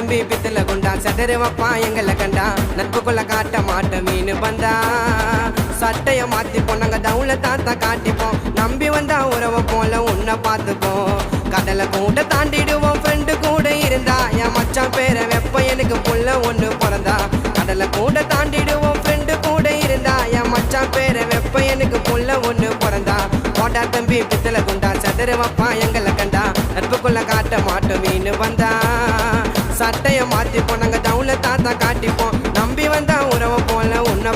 தம்பி பித்தல குண்டா சதறு வப்பா எங்களை கண்டா நட்புக்குள்ள காட்ட மாட்ட மீன் பந்தா சட்டைய மாத்தி பொண்ணங்க தவுல தாத்தா காட்டிப்போம் நம்பி வந்தா உறவை போல உன்னை பார்த்துப்போம் கடலை கூட தாண்டிடுவோம் ஃப்ரெண்டு கூட இருந்தா என் மச்சான் பேரை வெப்ப எனக்கு புள்ள ஒண்ணு பிறந்தா கடலை கூட தாண்டிடுவோம் ஃப்ரெண்டு கூட இருந்தா என் மச்சான் பேரை வெப்ப எனக்கு புள்ள ஒண்ணு பிறந்தா போட்டா தம்பி பித்தல குண்டா சதறு வப்பா எங்களை கண்டா நட்புக்குள்ள காட்ட மாட்டோம் மீன் வந்தா சட்டைய மாத்தி பொண்ணங்க தவுல தாத்தா காட்டிப்போம் நம்பி வந்தா உறவை போல உன்னை